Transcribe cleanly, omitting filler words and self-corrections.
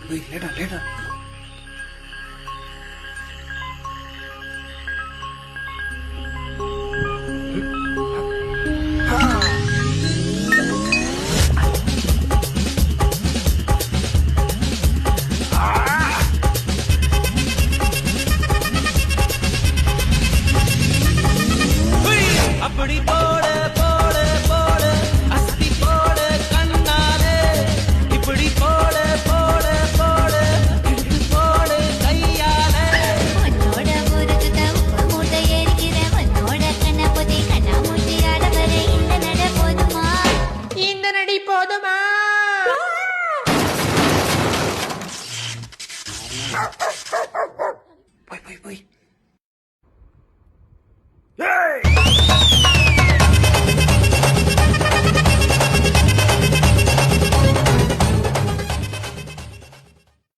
லேடா லேடா. அப்படி போட போட போட அஸ்தி போட கண்ணாலே இப்படி போட போட போட இழுத்து போட கையாலே உன்னோட முருகுத உப்பு மூட்டை எரிக்கிற உன்னோட கண்ணபதி கண்ணாமூச்சி ஆட வர இந்த நட போதுமா இந்த நடி போதுமா?